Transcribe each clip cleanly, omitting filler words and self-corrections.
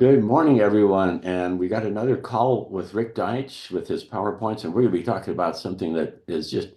Good morning, everyone. And we got another call with Rick Deitch with his PowerPoints, and we're going to be talking about something that is just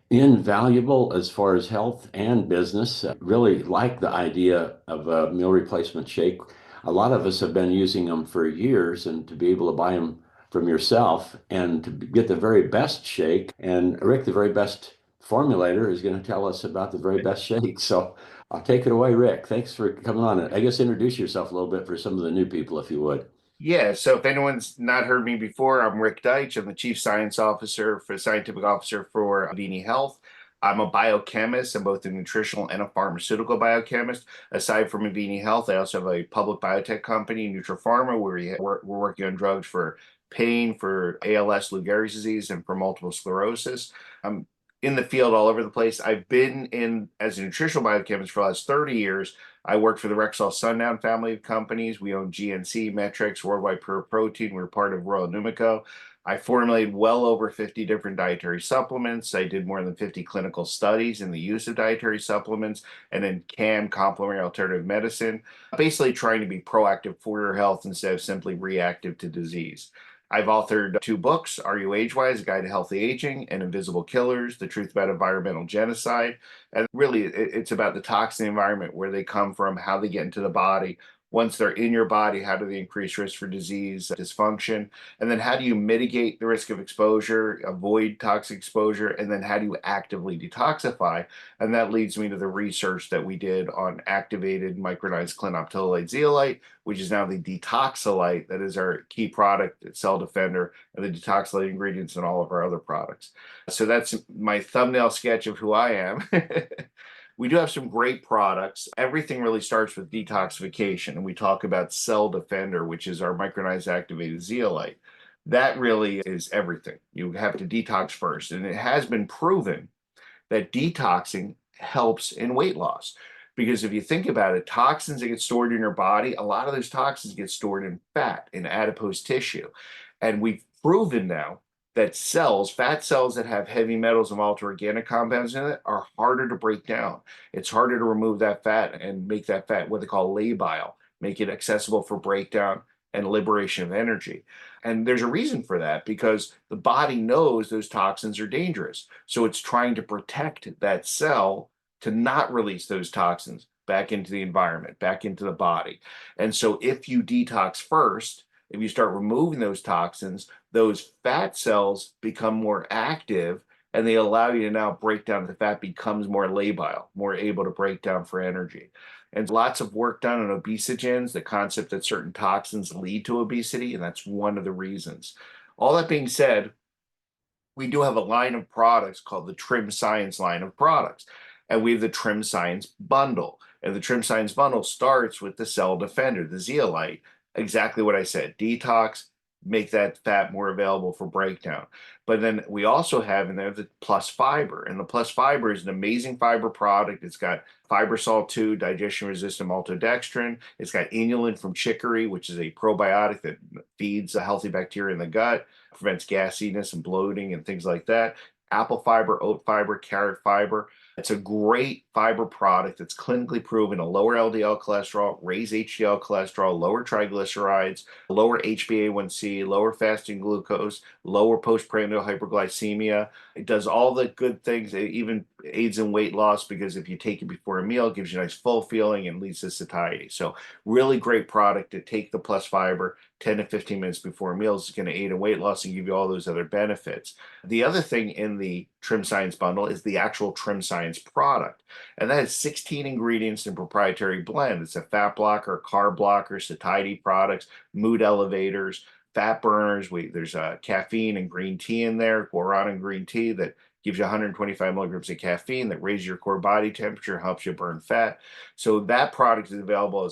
invaluable as far as health and business. Really like the idea of a meal replacement shake. A lot of us have been using them for years, and to be able to buy them from yourself and to get the very best shake. And Rick, the very best formulator, is going to tell us about the very best shake. So I'll take it away, Rick. Thanks for coming on. I guess introduce yourself a little bit for some of the new people, if you would. Yeah, so if anyone's not heard me before, I'm Rick Deitch. I'm the Scientific Officer for Avini Health. I'm a biochemist. I'm both a nutritional and a pharmaceutical biochemist. Aside from Avini Health, I also have a public biotech company, NutraPharma, where we're working on drugs for pain, for ALS, Lou Gehrig's disease, and for multiple sclerosis. I'm in the field all over the place. I've been in as a nutritional biochemist for the last 30 years. I work for the Rexall Sundown family of companies. We own GNC, Metrics, Worldwide Pure Protein. We're part of Royal Numico. I formulated well over 50 different dietary supplements. I did more than 50 clinical studies in the use of dietary supplements and in CAM, complementary alternative medicine, basically trying to be proactive for your health instead of simply reactive to disease. I've authored two books, Are You Age-Wise? A Guide to Healthy Aging, and Invisible Killers, The Truth About Environmental Genocide. And really, it's about the toxin environment, where they come from, how they get into the body. Once they're in your body, how do they increase risk for disease, dysfunction? And then how do you mitigate the risk of exposure, avoid toxic exposure? And then how do you actively detoxify? And that leads me to the research that we did on activated micronized clinoptilolite zeolite, which is now the detoxolite that is our key product at Cell Defender, and the detoxolite ingredients in all of our other products. So that's my thumbnail sketch of who I am. We do have some great products. Everything really starts with detoxification, and we talk about Cell Defender, which is our micronized activated zeolite. That really is everything. You have to detox first, and it has been proven that detoxing helps in weight loss. Because if you think about it, toxins that get stored in your body, a lot of those toxins get stored in fat, in adipose tissue. And we've proven now that fat cells that have heavy metals and volatile organic compounds in it, are harder to break down. It's harder to remove that fat and make that fat what they call labile, make it accessible for breakdown and liberation of energy. And there's a reason for that, because the body knows those toxins are dangerous. So it's trying to protect that cell to not release those toxins back into the environment, back into the body. And so if you detox first, if you start removing those toxins, those fat cells become more active, and they allow you to now break down. The fat becomes more labile, more able to break down for energy. And lots of work done on obesogens, the concept that certain toxins lead to obesity, and that's one of the reasons. All that being said, we do have a line of products called the TrimScience line of products. And we have the TrimScience bundle. And the TrimScience bundle starts with the Cell Defender, the zeolite, exactly what I said, detox, make that fat more available for breakdown. But then we also have in there the Plus Fiber, and the Plus Fiber is an amazing fiber product. It's got Fibersol 2, digestion-resistant maltodextrin. It's got inulin from chicory, which is a probiotic that feeds a healthy bacteria in the gut, prevents gassiness and bloating and things like that. Apple fiber, oat fiber, carrot fiber. It's a great fiber product that's clinically proven to lower LDL cholesterol, raise HDL cholesterol, lower triglycerides, lower HbA1c, lower fasting glucose, lower postprandial hyperglycemia. It does all the good things. It even aids in weight loss, because if you take it before a meal, it gives you a nice full feeling and leads to satiety. So really great product to take the Plus Fiber 10 to 15 minutes before a meal. Is going to aid in weight loss and give you all those other benefits. The other thing in the TrimScience bundle is the actual TrimScience product. And that is 16 ingredients in proprietary blend. It's a fat blocker, carb blocker, satiety products, mood elevators, fat burners. There's caffeine and green tea in there, guarana green tea that gives you 125 milligrams of caffeine that raises your core body temperature, helps you burn fat. So that product is available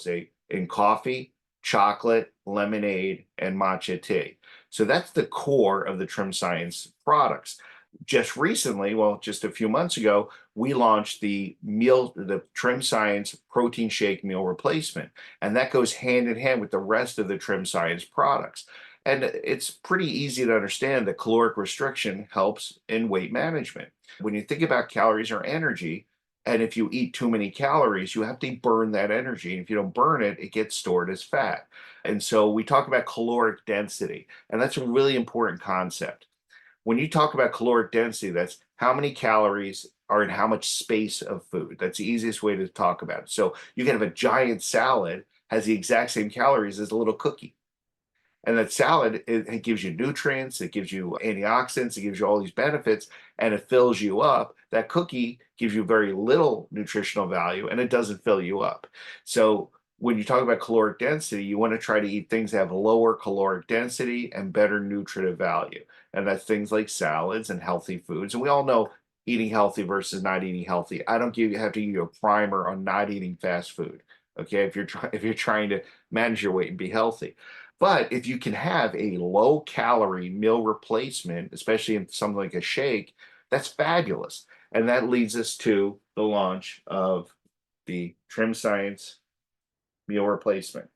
in coffee, chocolate, lemonade, and matcha tea. So that's the core of the TrimScience products. Just recently, well, just a few months ago, we launched the TrimScience protein shake meal replacement, and that goes hand in hand with the rest of the TrimScience products. And it's pretty easy to understand that caloric restriction helps in weight management. When you think about calories or energy, And if you eat too many calories, you have to burn that energy. And if you don't burn it, it gets stored as fat. And so we talk about caloric density, and that's a really important concept. When you talk about caloric density, that's how many calories are in how much space of food. That's the easiest way to talk about it. So you can have a giant salad has the exact same calories as a little cookie. And that salad, it gives you nutrients, it gives you antioxidants, it gives you all these benefits, and it fills you up. That cookie gives you very little nutritional value, and it doesn't fill you up. So when you talk about caloric density, you want to try to eat things that have lower caloric density and better nutritive value. And that's things like salads and healthy foods. And we all know eating healthy versus not eating healthy. I don't have to give you a primer on not eating fast food. Okay, if you're trying to manage your weight and be healthy. But if you can have a low calorie meal replacement, especially in something like a shake, that's fabulous. And that leads us to the launch of the TrimScience meal replacement.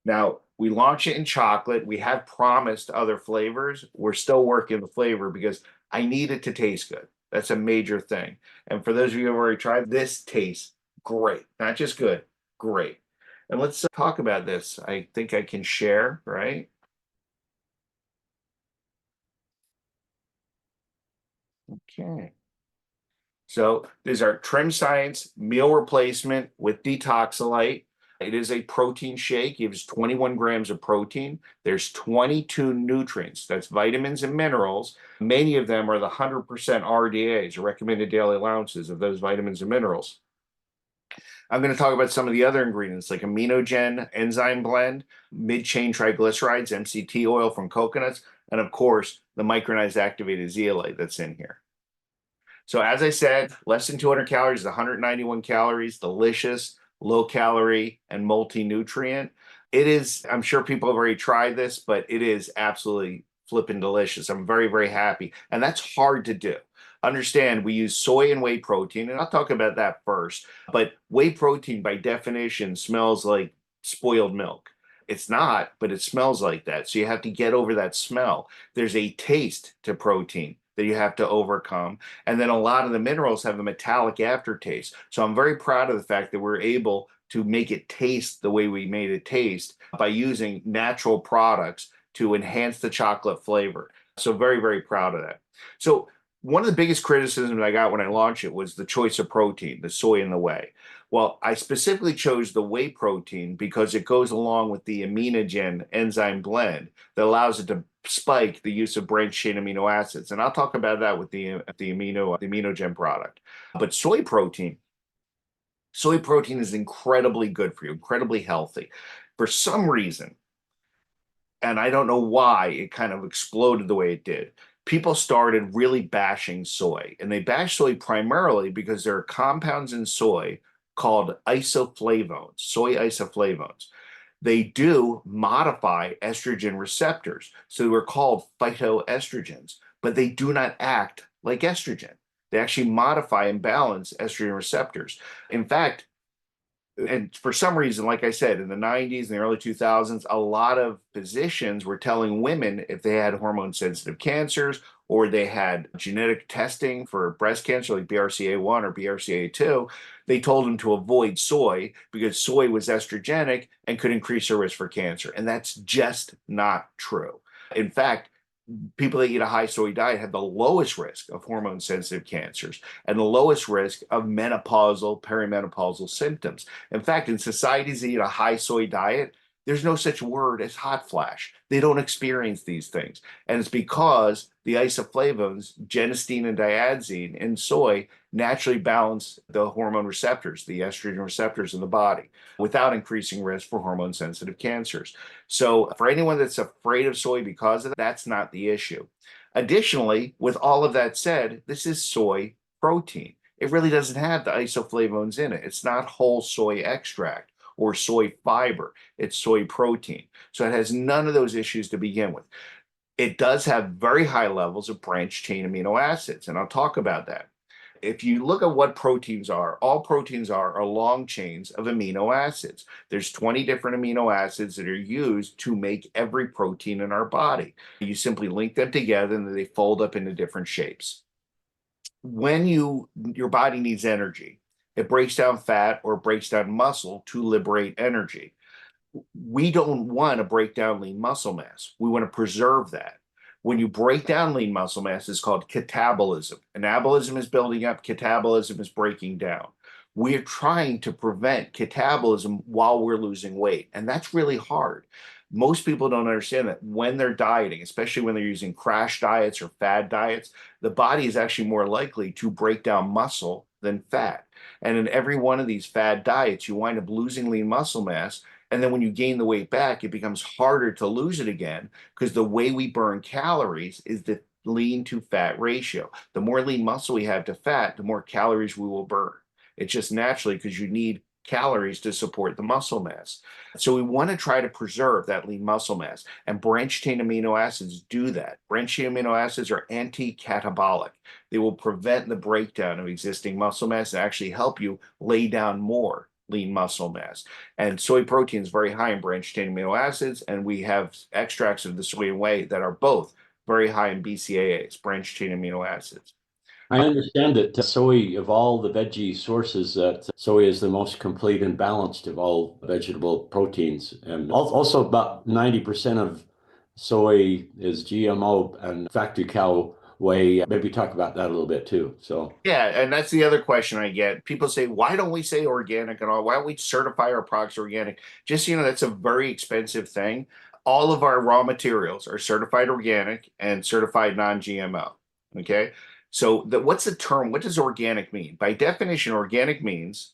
Now, we launch it in chocolate. We have promised other flavors. We're still working the flavor because I need it to taste good. That's a major thing. And for those of you who have already tried, this tastes great. Not just good, great. And let's talk about this. I think I can share, right? Okay. So there's our TrimScience meal replacement with detoxolite. It is a protein shake. It gives 21 grams of protein. There's 22 nutrients. That's vitamins and minerals. Many of them are the 100% RDAs, or recommended daily allowances of those vitamins and minerals. I'm going to talk about some of the other ingredients like aminogen enzyme blend, mid-chain triglycerides, MCT oil from coconuts, and of course, the micronized activated zeolite that's in here. So as I said, less than 200 calories, 191 calories, delicious, low calorie, and multi-nutrient. It is, I'm sure people have already tried this, but it is absolutely flipping delicious. I'm very, very happy. And that's hard to do. Understand, we use soy and whey protein, and I'll talk about that first. But whey protein, by definition, smells like spoiled milk. It's not, but it smells like that. So you have to get over that smell. There's a taste to protein that you have to overcome. And then a lot of the minerals have a metallic aftertaste. So I'm very proud of the fact that we're able to make it taste the way we made it taste by using natural products to enhance the chocolate flavor. So very, very proud of that. So one of the biggest criticisms I got when I launched it was the choice of protein, the soy and the whey. Well, I specifically chose the whey protein because it goes along with the aminogen enzyme blend that allows it to spike the use of branched chain amino acids. And I'll talk about that with the aminogen product. But soy protein is incredibly good for you, incredibly healthy. For some reason, and I don't know why it kind of exploded the way it did, people started really bashing soy. And they bash soy primarily because there are compounds in soy called isoflavones, soy isoflavones. They do modify estrogen receptors. So we're called phytoestrogens, but they do not act like estrogen. They actually modify and balance estrogen receptors. In fact, and for some reason, like I said, in the 90s and the early 2000s, a lot of physicians were telling women if they had hormone sensitive cancers or they had genetic testing for breast cancer, like BRCA1 or BRCA2, they told them to avoid soy because soy was estrogenic and could increase their risk for cancer. And that's just not true. In fact, people that eat a high soy diet have the lowest risk of hormone sensitive cancers and the lowest risk of menopausal, perimenopausal symptoms. In fact, in societies that eat a high soy diet, there's no such word as hot flash. They don't experience these things. And it's because the isoflavones, genistein and diadzine in soy, naturally balance the hormone receptors, the estrogen receptors in the body, without increasing risk for hormone sensitive cancers. So for anyone that's afraid of soy because of that, that's not the issue. Additionally, with all of that said, this is soy protein. It really doesn't have the isoflavones in it. It's not whole soy extract or soy fiber. It's soy protein. So it has none of those issues to begin with. It does have very high levels of branched chain amino acids, and I'll talk about that. If you look at what proteins are, all proteins are long chains of amino acids. There's 20 different amino acids that are used to make every protein in our body. You simply link them together and they fold up into different shapes. When your body needs energy, It breaks down fat or breaks down muscle to liberate energy. We don't want to break down lean muscle mass. We want to preserve that. When you break down lean muscle mass, it's called catabolism. Anabolism is building up, catabolism is breaking down. We're trying to prevent catabolism while we're losing weight, and that's really hard. Most people don't understand that when they're dieting, especially when they're using crash diets or fad diets, the body is actually more likely to break down muscle than fat. And in every one of these fad diets, you wind up losing lean muscle mass. And then when you gain the weight back, it becomes harder to lose it again because the way we burn calories is the lean to fat ratio. The more lean muscle we have to fat, the more calories we will burn. It's just naturally because you need calories to support the muscle mass. So we want to try to preserve that lean muscle mass, and branched chain amino acids do that. Branched chain amino acids are anti-catabolic. They will prevent the breakdown of existing muscle mass and actually help you lay down more lean muscle mass. And soy protein is very high in branched chain amino acids, and we have extracts of the soy and whey that are both very high in BCAAs, branched chain amino acids. I understand that soy, of all the veggie sources, that soy is the most complete and balanced of all vegetable proteins. And also about 90% of soy is GMO and factory cow whey. Maybe talk about that a little bit too. So, Yeah, and that's the other question I get. People say, why don't we say organic and all? Why don't we certify our products organic? Just, that's a very expensive thing. All of our raw materials are certified organic and certified non-GMO. Okay. So what's the term? What does organic mean? By definition, organic means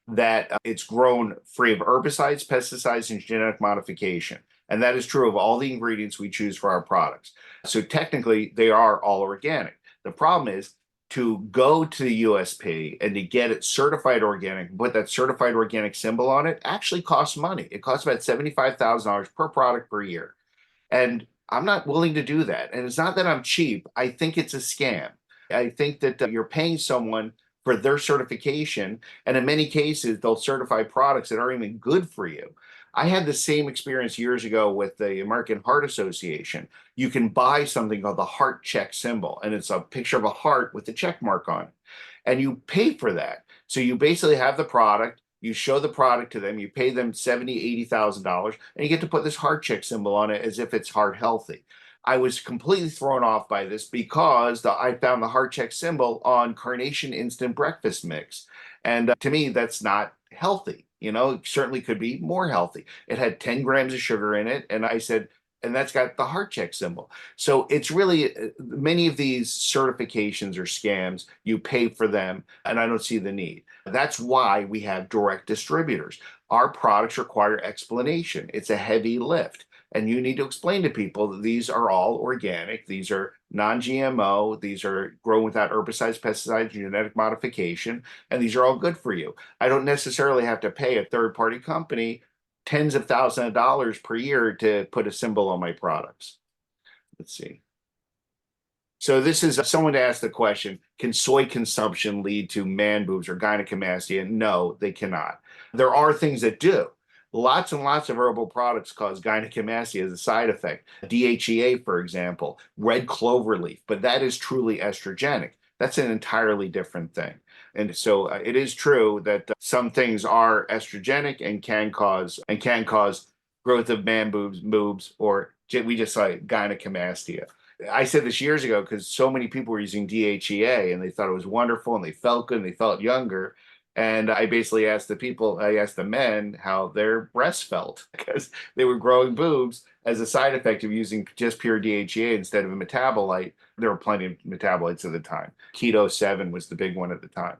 that it's grown free of herbicides, pesticides, and genetic modification. And that is true of all the ingredients we choose for our products. So technically, they are all organic. The problem is to go to the USP and to get it certified organic, put that certified organic symbol on it, actually costs money. It costs about $75,000 per product per year. And I'm not willing to do that. And it's not that I'm cheap. I think it's a scam. I think that you're paying someone for their certification. And in many cases, they'll certify products that aren't even good for you. I had the same experience years ago with the American Heart Association. You can buy something called the heart check symbol, and it's a picture of a heart with a check mark on it. And you pay for that. So you basically have the product, you show the product to them, you pay them $70,000, $80,000, and you get to put this heart check symbol on it as if it's heart healthy. I was completely thrown off by this because I found the heart check symbol on Carnation Instant Breakfast Mix. And to me, that's not healthy. It certainly could be more healthy. It had 10 grams of sugar in it. And I said, and that's got the heart check symbol. So it's really many of these certifications are scams. You pay for them, and I don't see the need. That's why we have direct distributors. Our products require explanation. It's a heavy lift. And you need to explain to people that these are all organic, these are non-GMO, these are grown without herbicides, pesticides, genetic modification, and these are all good for you. I don't necessarily have to pay a third-party company tens of thousands of dollars per year to put a symbol on my products. Let's see. So this is someone asked the question, can soy consumption lead to man boobs or gynecomastia? No, they cannot. There are things that do. Lots and lots of herbal products cause gynecomastia as a side effect. DHEA, for example, red clover leaf, but that is truly estrogenic. That's an entirely different thing. And so it is true that some things are estrogenic and can cause growth of man boobs, or we just saw gynecomastia. I said this years ago because so many people were using DHEA and they thought it was wonderful and they felt good and they felt younger. And I basically asked the men how their breasts felt because they were growing boobs as a side effect of using just pure DHEA instead of a metabolite. There were plenty of metabolites at the time. Keto 7 was the big one at the time.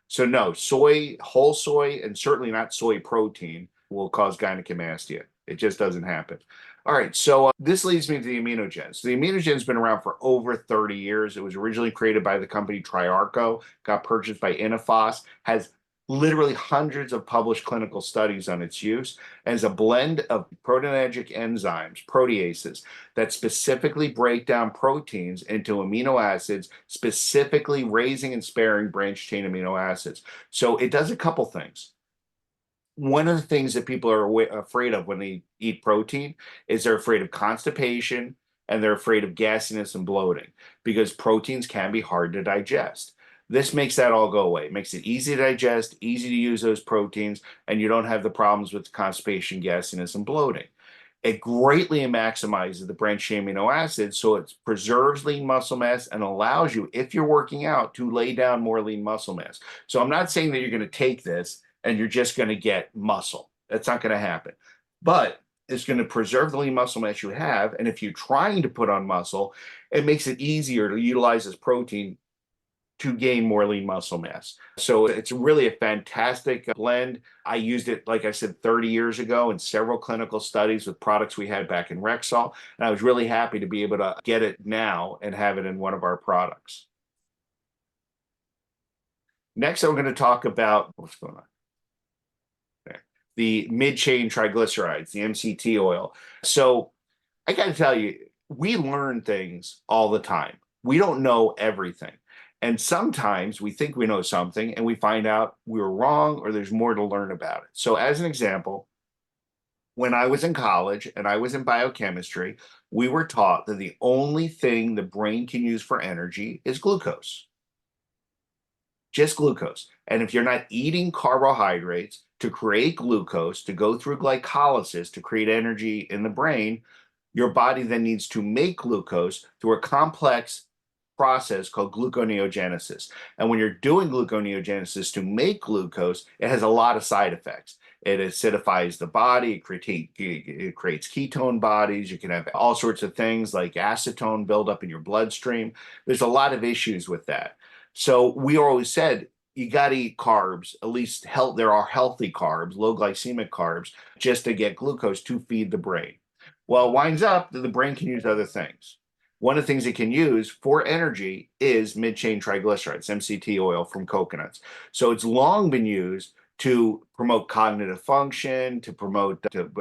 So no, soy, whole soy, and certainly not soy protein will cause gynecomastia. It just doesn't happen. All right, so this leads me to the aminogens. The aminogen's been around for over 30 years. It was originally created by the company Triarco, got purchased by Innophos, has literally hundreds of published clinical studies on its use, and is a blend of proteinogenic enzymes, proteases, that specifically break down proteins into amino acids, specifically raising and sparing branched chain amino acids. So it does a couple things. One of the things that people are afraid of when they eat protein is they're afraid of constipation and they're afraid of gasiness and bloating because proteins can be hard to digest. This makes that all go away. It makes it easy to digest, easy to use those proteins, and you don't have the problems with constipation, gasiness, and bloating. It greatly maximizes the branched chain amino acids, so it preserves lean muscle mass and allows you, if you're working out, to lay down more lean muscle mass. So I'm not saying that you're going to take this and you're just going to get muscle. That's not going to happen. But it's going to preserve the lean muscle mass you have. And if you're trying to put on muscle, it makes it easier to utilize this protein to gain more lean muscle mass. So it's really a fantastic blend. I used it, like I said, 30 years ago in several clinical studies with products we had back in Rexall. And I was really happy to be able to get it now and have it in one of our products. Next, I'm going to talk about what's going on. There. The mid-chain triglycerides, the MCT oil. So I got to tell you, we learn things all the time. We don't know everything. And sometimes we think we know something and we find out we were wrong or there's more to learn about it. So as an example, when I was in college and I was in biochemistry, we were taught that the only thing the brain can use for energy is glucose. Just glucose. And if you're not eating carbohydrates to create glucose, to go through glycolysis to create energy in the brain, your body then needs to make glucose through a complex process called gluconeogenesis. And when you're doing gluconeogenesis to make glucose, it has a lot of side effects. It acidifies the body, it creates ketone bodies. You can have all sorts of things like acetone build up in your bloodstream. There's a lot of issues with that. So we always said, you got to eat carbs, at least there are healthy carbs, low glycemic carbs, just to get glucose to feed the brain. Well, it winds up that the brain can use other things. One of the things it can use for energy is mid-chain triglycerides, MCT oil from coconuts. So it's long been used to promote cognitive function, to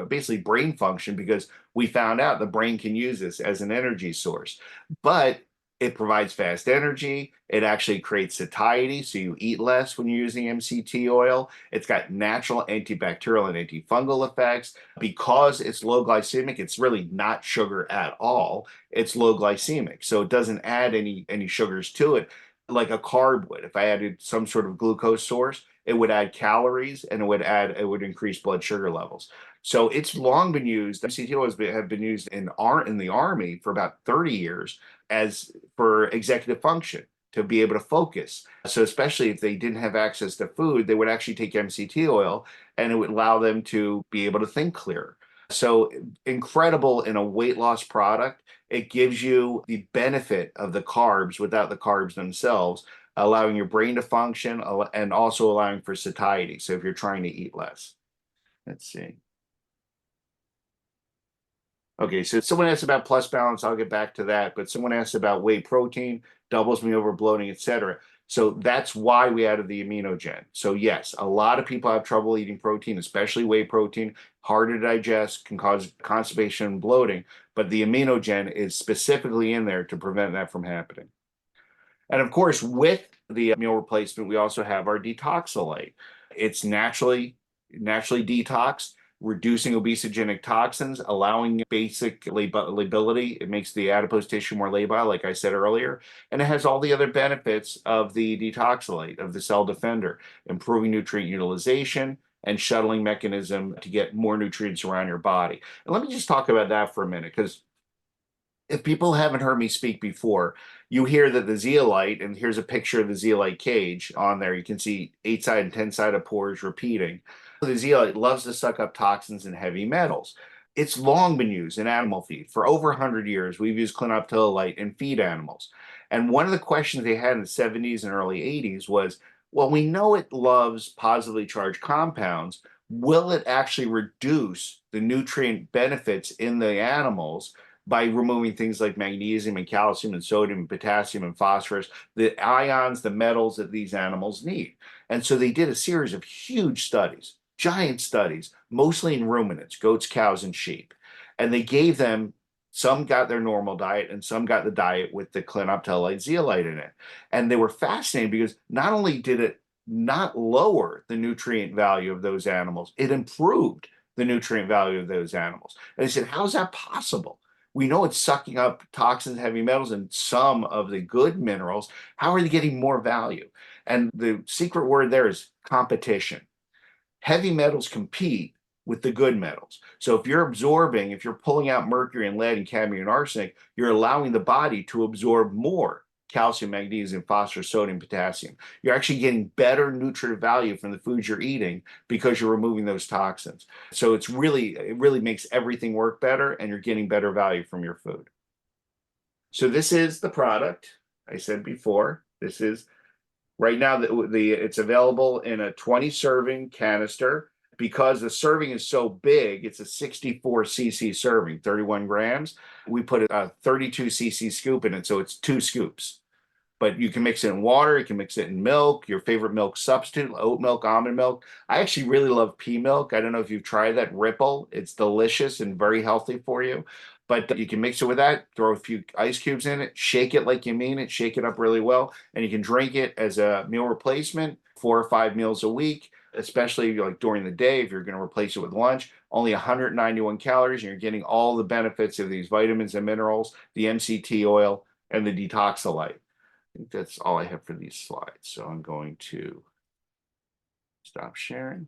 basically brain function, because we found out the brain can use this as an energy source. But it provides fast energy. It actually creates satiety, so you eat less when you're using MCT oil. It's got natural antibacterial and antifungal effects. Because it's low glycemic, it's really not sugar at all. It's low glycemic, so it doesn't add any sugars to it like a carb would. If I added some sort of glucose source, it would add calories and it would increase blood sugar levels. So it's long been used. MCT oils have been used in the Army for about 30 years as for executive function, to be able to focus. So especially if they didn't have access to food, they would actually take MCT oil and it would allow them to be able to think clearer. So incredible in a weight loss product. It gives you the benefit of the carbs without the carbs themselves, allowing your brain to function and also allowing for satiety. So if you're trying to eat less. Let's see. Okay, so someone asked about plus balance. I'll get back to that. But someone asked about whey protein, doubles me over bloating, etc. So that's why we added the aminogen. So yes, a lot of people have trouble eating protein, especially whey protein, hard to digest, can cause constipation and bloating. But the aminogen is specifically in there to prevent that from happening. And of course, with the meal replacement, we also have our detoxolite. It's naturally detoxed, reducing obesogenic toxins, allowing basic lability. It makes the adipose tissue more labile, like I said earlier. And it has all the other benefits of the detoxolite, of the cell defender, improving nutrient utilization and shuttling mechanism to get more nutrients around your body. And let me just talk about that for a minute, because if people haven't heard me speak before, you hear that the zeolite, and here's a picture of the zeolite cage on there. You can see 8-sided and 10-sided pores repeating. The zeolite loves to suck up toxins and heavy metals. It's long been used in animal feed. For over 100 years, we've used clinoptilolite in feed animals. And one of the questions they had in the 70s and early 80s was, well, we know it loves positively charged compounds. Will it actually reduce the nutrient benefits in the animals by removing things like magnesium and calcium and sodium and potassium and phosphorus, the ions, the metals that these animals need? And so they did a series of huge studies, giant studies, mostly in ruminants, goats, cows, and sheep. And they gave them, some got their normal diet and some got the diet with the clinoptilolite zeolite in it. And they were fascinated because not only did it not lower the nutrient value of those animals, it improved the nutrient value of those animals. And they said, how is that possible? We know it's sucking up toxins, heavy metals, and some of the good minerals. How are they getting more value? And the secret word there is competition. Heavy metals compete with the good metals. So if you're absorbing, if you're pulling out mercury and lead and cadmium and arsenic, you're allowing the body to absorb more calcium, magnesium, phosphorus, sodium, potassium. You're actually getting better nutritive value from the foods you're eating because you're removing those toxins. So it really makes everything work better, and you're getting better value from your food. So this is the product I said before. This is right now, it's available in a 20 serving canister. Because the serving is so big, it's a 64 cc serving, 31 grams. We put a 32 cc scoop in it, so it's 2 scoops. But you can mix it in water, you can mix it in milk, your favorite milk substitute, oat milk, almond milk. I actually really love pea milk. I don't know if you've tried that Ripple. It's delicious and very healthy for you. But you can mix it with that, throw a few ice cubes in it, shake it like you mean it, shake it up really well, and you can drink it as a meal replacement, 4 or 5 meals a week, especially like during the day if you're going to replace it with lunch. Only 191 calories, and you're getting all the benefits of these vitamins and minerals, the MCT oil, and the detoxolite. I think that's all I have for these slides. So I'm going to stop sharing.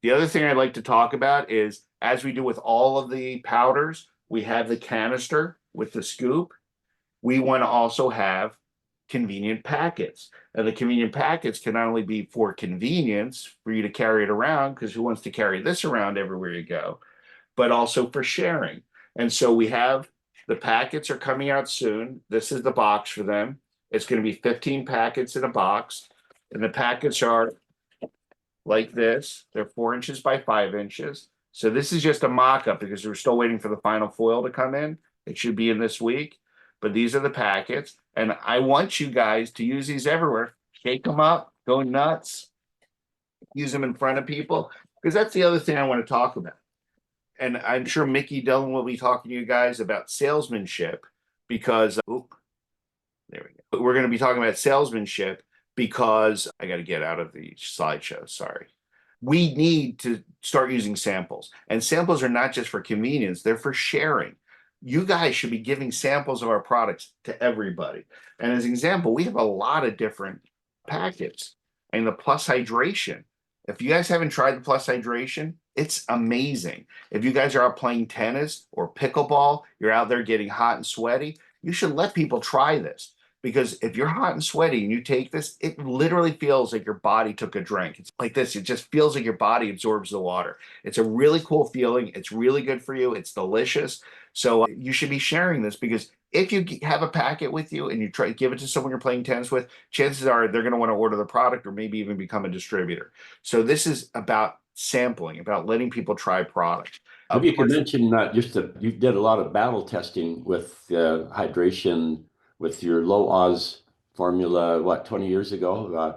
The other thing I'd like to talk about is, as we do with all of the powders, we have the canister with the scoop. We want to also have convenient packets. And the convenient packets can not only be for convenience for you to carry it around, because who wants to carry this around everywhere you go, but also for sharing. And so we have the packets are coming out soon. This is the box for them. It's going to be 15 packets in a box. And the packets are like this. They're 4 inches by 5 inches. So this is just a mock-up because we're still waiting for the final foil to come in. It should be in this week. But these are the packets. And I want you guys to use these everywhere. Shake them up, go nuts, use them in front of people. Because that's the other thing I want to talk about. And I'm sure Mickey Dillon will be talking to you guys about salesmanship because, there we go. We're going to be talking about salesmanship because I got to get out of the slideshow. Sorry. We need to start using samples, and samples are not just for convenience, they're for sharing. You guys should be giving samples of our products to everybody. And as an example, we have a lot of different packets, and the Plus Hydration. If you guys haven't tried the Plus Hydration, it's amazing. If you guys are out playing tennis or pickleball, you're out there getting hot and sweaty, you should let people try this. Because if you're hot and sweaty and you take this, it literally feels like your body took a drink. It's like this. It just feels like your body absorbs the water. It's a really cool feeling. It's really good for you. It's delicious. So you should be sharing this, because if you have a packet with you and you try to give it to someone you're playing tennis with, chances are they're going to want to order the product or maybe even become a distributor. So this is about sampling, about letting people try product. Maybe you could mention you did a lot of battle testing with hydration with your low Oz formula, what, 20 years ago?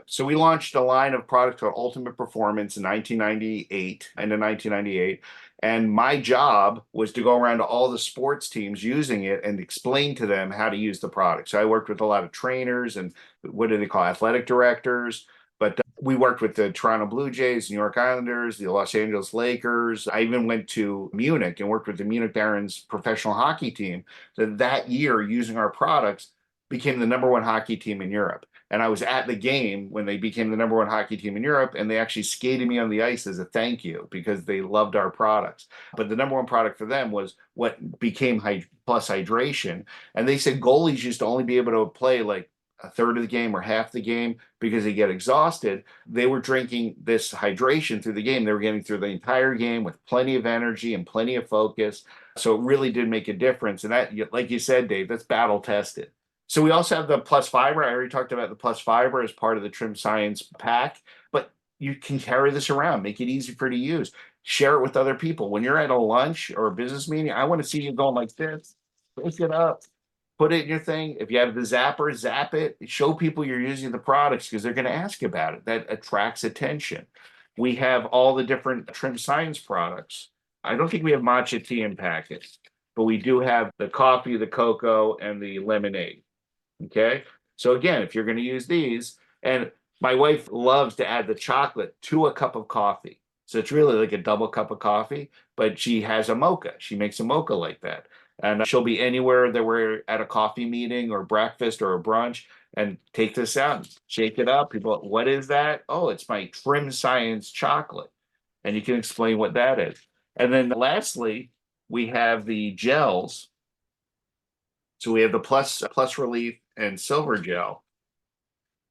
So we launched a line of products called Ultimate Performance in 1998. And my job was to go around to all the sports teams using it and explain to them how to use the product. So I worked with a lot of trainers and what do they call athletic directors. But we worked with the Toronto Blue Jays, New York Islanders, the Los Angeles Lakers. I even went to Munich and worked with the Munich Barons professional hockey team that year, using our products, became the #1 hockey team in Europe. And I was at the game when they became the #1 hockey team in Europe, and they actually skated me on the ice as a thank you because they loved our products. But the #1 product for them was what became Plus Hydration. And they said goalies used to only be able to play like a third of the game or half the game because they get exhausted. They were drinking this hydration through the game. They were getting through the entire game with plenty of energy and plenty of focus. So it really did make a difference. And that, like you said, Dave, that's battle tested. So we also have the Plus Fiber. I already talked about the Plus Fiber as part of the TrimScience pack, but you can carry this around, make it easy for you to use, share it with other people. When you're at a lunch or a business meeting, I want to see you going like this, pick it up, put it in your thing. If you have the zapper, zap it, show people you're using the products because they're going to ask about it. That attracts attention. We have all the different TrimScience products. I don't think we have matcha tea in packets, but we do have the coffee, the cocoa, and the lemonade. Okay. So again, if you're going to use these, and my wife loves to add the chocolate to a cup of coffee. So it's really like a double cup of coffee, but she has a mocha. She makes a mocha like that. And she'll be anywhere that we're at a coffee meeting or breakfast or a brunch and take this out and shake it up. People, what is that? Oh, it's my TrimScience chocolate. And you can explain what that is. And then lastly, we have the gels. So we have the plus relief and silver gel.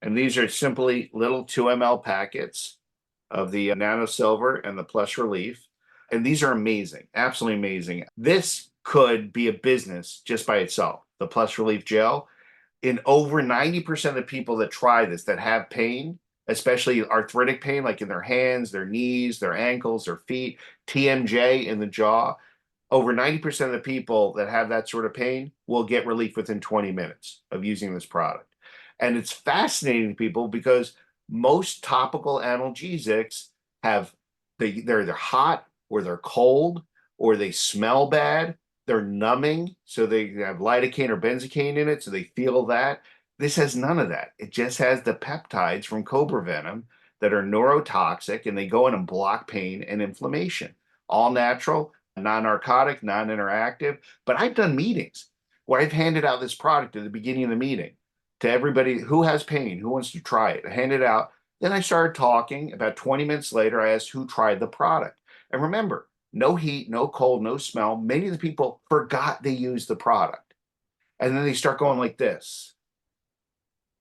And these are simply little 2 ml packets of the Nano Silver and the Plus Relief. And these are amazing, absolutely amazing. This could be a business just by itself. The Plus Relief Gel, in over 90% of the people that try this that have pain, especially arthritic pain, like in their hands, their knees, their ankles, their feet, TMJ in the jaw, over 90% of the people that have that sort of pain will get relief within 20 minutes of using this product. And it's fascinating to people because most topical analgesics have they're either hot or they're cold or they smell bad. They're numbing, so they have lidocaine or benzocaine in it, so they feel that. This has none of that. It just has the peptides from cobra venom that are neurotoxic, and they go in and block pain and inflammation. All natural, non-narcotic, non-interactive. But I've done meetings where I've handed out this product at the beginning of the meeting to everybody who has pain, who wants to try it. I hand it out. Then I started talking. About 20 minutes later, I asked who tried the product. And remember, no heat, no cold, no smell. Many of the people forgot they used the product. And then they start going like this.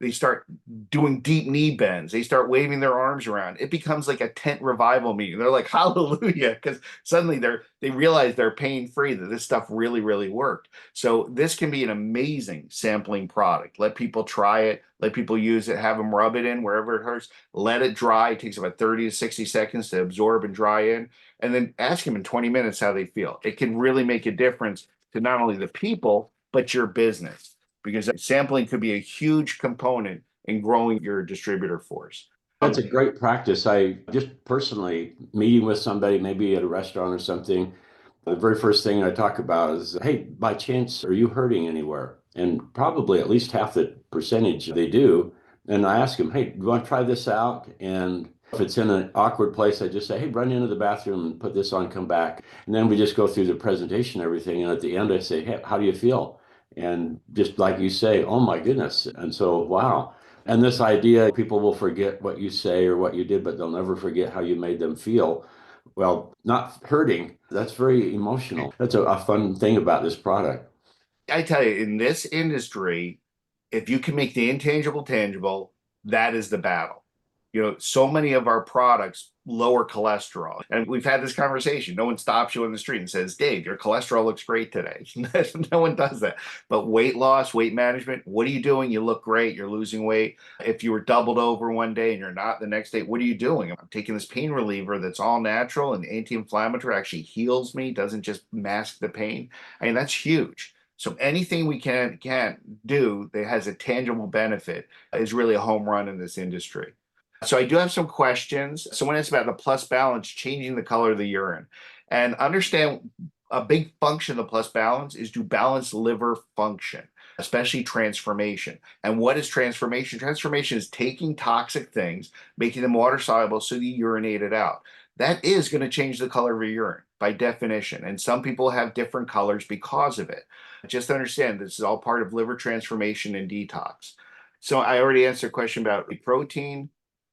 They start doing deep knee bends. They start waving their arms around. It becomes like a tent revival meeting. They're like, hallelujah, because suddenly they realize they're pain-free, that this stuff really, really worked. So this can be an amazing sampling product. Let people try it. Let people use it. Have them rub it in wherever it hurts. Let it dry. It takes about 30 to 60 seconds to absorb and dry in. And then ask them in 20 minutes how they feel. It can really make a difference to not only the people, but your business, because sampling could be a huge component in growing your distributor force. That's a great practice. I just personally meeting with somebody, maybe at a restaurant or something, the very first thing I talk about is, hey, by chance, are you hurting anywhere? And probably at least half the percentage they do. And I ask them, hey, do you want to try this out? And if it's in an awkward place, I just say, hey, run into the bathroom and put this on, come back. And then we just go through the presentation and everything. And at the end, I say, hey, how do you feel? And just like you say, oh my goodness. And so, wow. And this idea, people will forget what you say or what you did, but they'll never forget how you made them feel. Well, not hurting, that's very emotional. That's a fun thing about this product. I tell you, in this industry, if you can make the intangible tangible, that is the battle. You know, so many of our products lower cholesterol. And we've had this conversation. No one stops you on the street and says, Dave, your cholesterol looks great today. No one does that. But weight loss, weight management, what are you doing? You look great. You're losing weight. If you were doubled over one day and you're not the next day, what are you doing? I'm taking this pain reliever that's all natural and anti-inflammatory, actually heals me, doesn't just mask the pain. I mean, that's huge. So anything we can do that has a tangible benefit is really a home run in this industry. So I do have some questions. Someone asked about the plus balance, changing the color of the urine. And understand a big function of the plus balance is to balance liver function, especially transformation. And what is transformation? Transformation is taking toxic things, making them water soluble so you urinate it out. That is going to change the color of your urine by definition. And some people have different colors because of it. Just understand this is all part of liver transformation and detox. So I already answered a question about protein.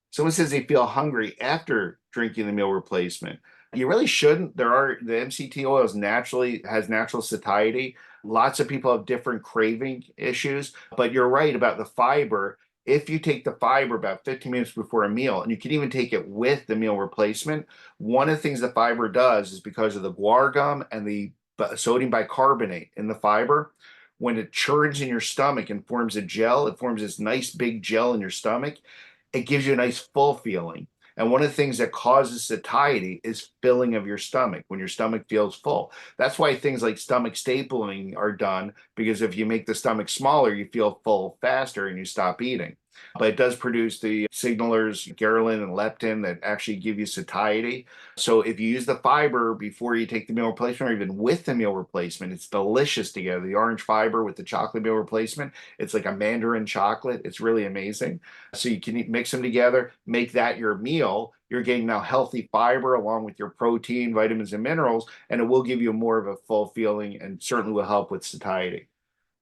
Someone says they feel hungry after drinking the meal replacement. You really shouldn't. The MCT oils naturally has natural satiety. Lots of people have different craving issues, but you're right about the fiber. If you take the fiber about 15 minutes before a meal, and you can even take it with the meal replacement, one of the things the fiber does is because of the guar gum and the sodium bicarbonate in the fiber, when it churns in your stomach and forms a gel, it forms this nice big gel in your stomach. It gives you a nice full feeling. And one of the things that causes satiety is filling of your stomach when your stomach feels full. That's why things like stomach stapling are done, because if you make the stomach smaller, you feel full faster and you stop eating. but it does produce the signalers, ghrelin and leptin, that actually give you satiety. So if you use the fiber before you take the meal replacement, or even with the meal replacement, it's delicious together. The orange fiber with the chocolate meal replacement, it's like a mandarin chocolate. It's really amazing. So you can mix them together, make that your meal. You're getting now healthy fiber along with your protein, vitamins, and minerals, and it will give you more of a full feeling and certainly will help with satiety.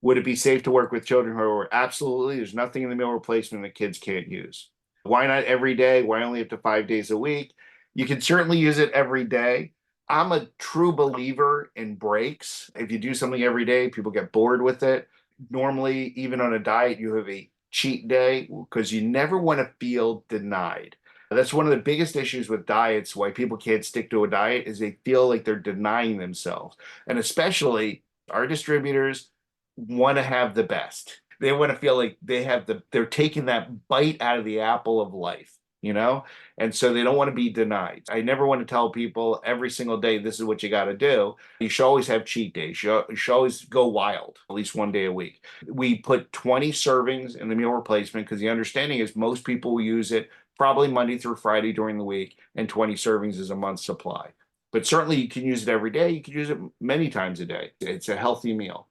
Would it be safe to work with children who are absolutely? There's nothing in the meal replacement that kids can't use. Why not every day? Why only up to 5 days a week? You can certainly use it every day. I'm a true believer in breaks. If you do something every day, people get bored with it. Normally, even on a diet, you have a cheat day because you never want to feel denied. That's one of the biggest issues with diets, why people can't stick to a diet, is they feel like they're denying themselves. And especially our distributors want to have the best. They want to feel like they're taking that bite out of the apple of life, you know? And so they don't want to be denied. I never want to tell people every single day, this is what you got to do. You should always have cheat days. You should always go wild, at least 1 day a week. We put 20 servings in the meal replacement because the understanding is most people will use it probably Monday through Friday during the week, and 20 servings is a month's supply. But certainly you can use it every day. You can use it many times a day. It's a healthy meal.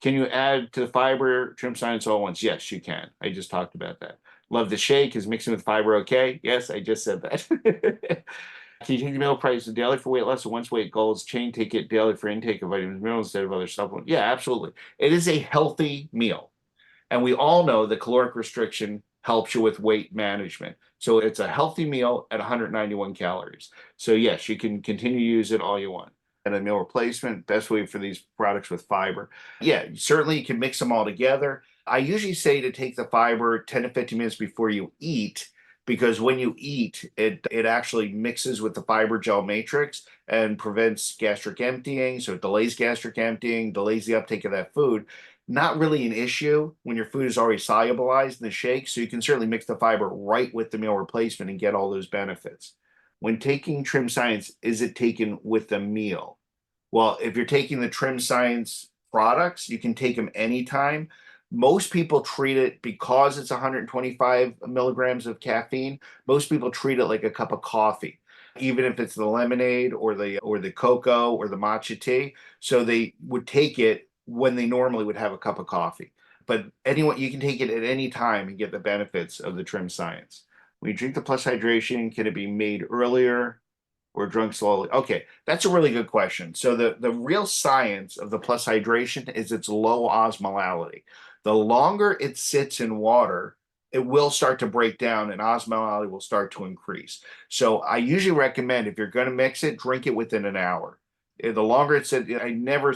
Can you add to the fiber TrimScience all at once? Yes, you can. I just talked about that. Love the shake. Is mixing with fiber okay? Yes, I just said that. Can you take the meal price daily for weight loss or once weight goals? Take it daily for intake of vitamins and minerals instead of other supplements. Yeah, absolutely. It is a healthy meal. And we all know that caloric restriction helps you with weight management. So it's a healthy meal at 191 calories. So yes, you can continue to use it all you want. And a meal replacement, best way for these products with fiber. Yeah, certainly you can mix them all together. I usually say to take the fiber 10 to 15 minutes before you eat, because when you eat, it actually mixes with the fiber gel matrix and prevents gastric emptying. So it delays gastric emptying, delays the uptake of that food. Not really an issue when your food is already solubilized in the shake. So you can certainly mix the fiber right with the meal replacement and get all those benefits. When taking TrimScience, is it taken with the meal? Well, if you're taking the TrimScience products, you can take them anytime. Most people treat it because it's 125 milligrams of caffeine. Most people treat it like a cup of coffee, even if it's the lemonade or the cocoa or the matcha tea. So they would take it when they normally would have a cup of coffee. But anyone, you can take it at any time and get the benefits of the TrimScience. When you drink the Plus Hydration, can it be made earlier or drunk slowly? Okay, that's a really good question. So the real science of the Plus Hydration is its low osmolality. The longer it sits in water, it will start to break down and osmolality will start to increase. So I usually recommend if you're going to mix it, drink it within an hour. The longer it sits,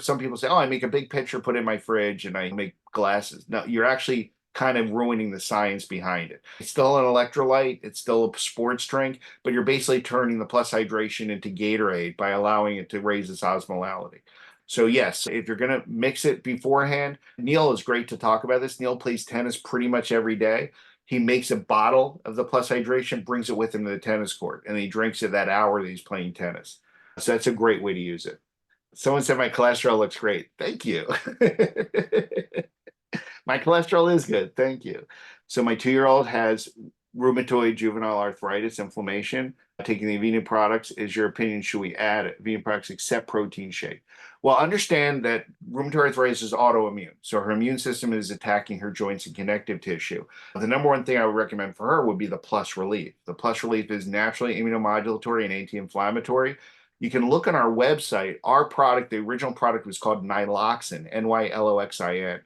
some people say, oh, I make a big pitcher, put it in my fridge, and I make glasses. No, you're actually kind of ruining the science behind it. It's still an electrolyte, it's still a sports drink, but you're basically turning the Plus Hydration into Gatorade by allowing it to raise its osmolality. So yes, if you're going to mix it beforehand, Neil is great to talk about this. Neil plays tennis pretty much every day. He makes a bottle of the Plus Hydration, brings it with him to the tennis court, and he drinks it that hour that he's playing tennis. So that's a great way to use it. Someone said my cholesterol looks great. Thank you. My cholesterol is good. Thank you. So my 2-year-old has rheumatoid juvenile arthritis inflammation. Taking the Avini products, is your opinion, should we add Avini products except protein shake? Well, understand that rheumatoid arthritis is autoimmune. So her immune system is attacking her joints and connective tissue. The number one thing I would recommend for her would be the Plus Relief. The Plus Relief is naturally immunomodulatory and anti-inflammatory. You can look on our website. Our product, the original product, was called Nyloxin, Nyloxin.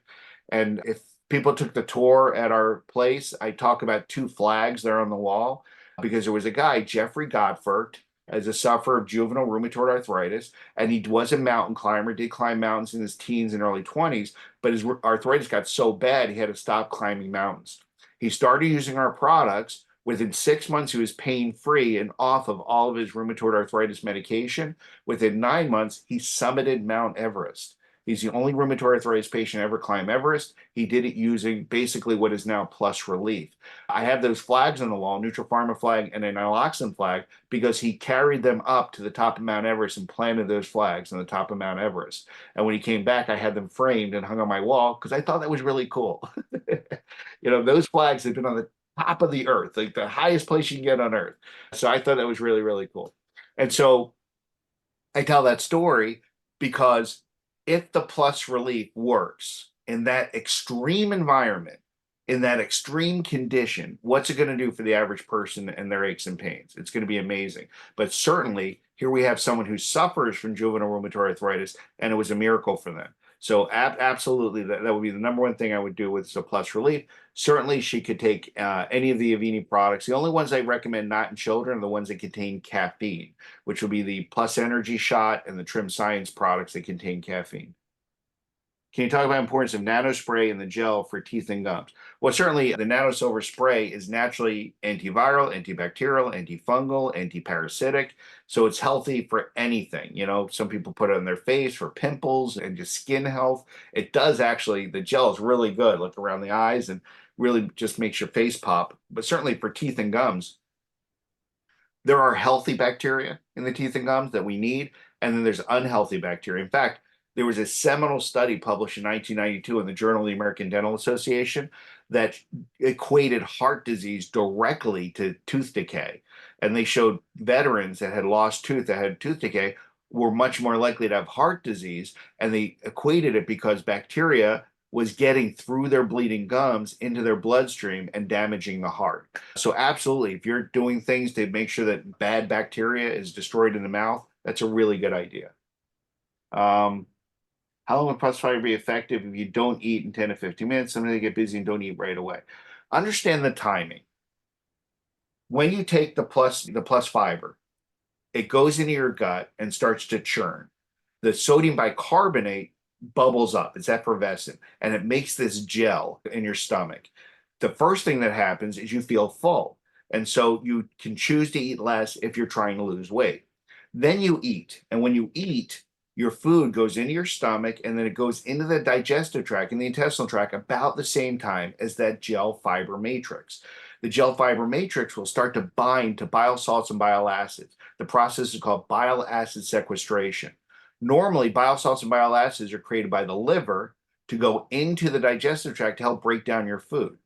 And if people took the tour at our place, I talk about 2 flags there on the wall because there was a guy, Jeffrey Godfert, as a sufferer of juvenile rheumatoid arthritis, and he was a mountain climber, did climb mountains in his teens and early 20s, but his arthritis got so bad he had to stop climbing mountains. He started using our products. Within 6 months, he was pain-free and off of all of his rheumatoid arthritis medication. Within 9 months, he summited Mount Everest. He's the only rheumatoid arthritis patient ever climb Everest. He did it using basically what is now Plus Relief. I have those flags on the wall, Nutripharma flag and a naloxone flag, because he carried them up to the top of Mount Everest and planted those flags on the top of Mount Everest. And when he came back, I had them framed and hung on my wall because I thought that was really cool. Those flags have been on the top of the earth, like the highest place you can get on earth. So I thought that was really, really cool. And so I tell that story because if the Plus Relief works in that extreme environment, in that extreme condition, what's it going to do for the average person and their aches and pains? It's going to be amazing. But certainly, here we have someone who suffers from juvenile rheumatoid arthritis, and it was a miracle for them. So absolutely, that would be the number one thing I would do with the Plus Relief. Certainly, she could take any of the Avini products. The only ones I recommend not in children are the ones that contain caffeine, which will be the Plus Energy Shot and the TrimScience products that contain caffeine. Can you talk about the importance of nano spray and the gel for teeth and gums? Well, certainly the Nano Silver spray is naturally antiviral, antibacterial, antifungal, antiparasitic. So it's healthy for anything. Some people put it on their face for pimples and just skin health. It does actually, the gel is really good. Look around the eyes and really just makes your face pop. But certainly for teeth and gums, there are healthy bacteria in the teeth and gums that we need. And then there's unhealthy bacteria. In fact, there was a seminal study published in 1992 in the Journal of the American Dental Association that equated heart disease directly to tooth decay. And they showed veterans that had lost tooth, that had tooth decay, were much more likely to have heart disease. And they equated it because bacteria was getting through their bleeding gums into their bloodstream and damaging the heart. So absolutely, if you're doing things to make sure that bad bacteria is destroyed in the mouth, that's a really good idea. How long will Plus Fiber be effective if you don't eat in 10 to 15 minutes? Sometimes they get busy and don't eat right away. Understand the timing. When you take the plus fiber, it goes into your gut and starts to churn. The sodium bicarbonate bubbles up. It's effervescent, and it makes this gel in your stomach. The first thing that happens is you feel full. And so you can choose to eat less if you're trying to lose weight. Then you eat. And when you eat, your food goes into your stomach and then it goes into the digestive tract and the intestinal tract about the same time as that gel fiber matrix. The gel fiber matrix will start to bind to bile salts and bile acids. The process is called bile acid sequestration. Normally, bile salts and bile acids are created by the liver to go into the digestive tract to help break down your food.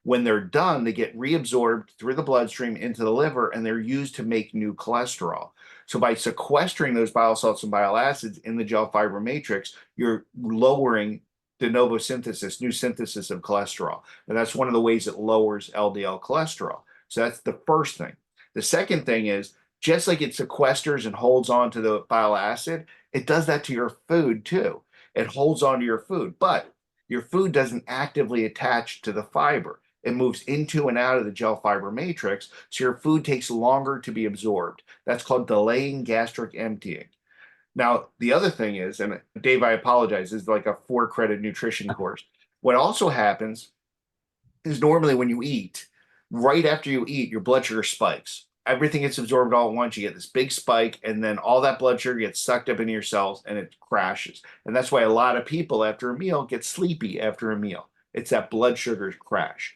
When they're done, they get reabsorbed through the bloodstream into the liver and they're used to make new cholesterol. So by sequestering those bile salts and bile acids in the gel fiber matrix, you're lowering de novo synthesis, new synthesis of cholesterol. And that's one of the ways it lowers LDL cholesterol. So that's the first thing. The second thing is, just like it sequesters and holds on to the bile acid, it does that to your food too. It holds on to your food, but your food doesn't actively attach to the fiber. It moves into and out of the gel fiber matrix, so your food takes longer to be absorbed. That's called delaying gastric emptying. Now, the other thing is, and Dave, I apologize, this is like a 4-credit nutrition course. What also happens is normally when you eat, right after you eat, your blood sugar spikes. Everything gets absorbed all at once. You get this big spike, and then all that blood sugar gets sucked up into your cells and it crashes. And that's why a lot of people after a meal get sleepy after a meal. It's that blood sugar crash.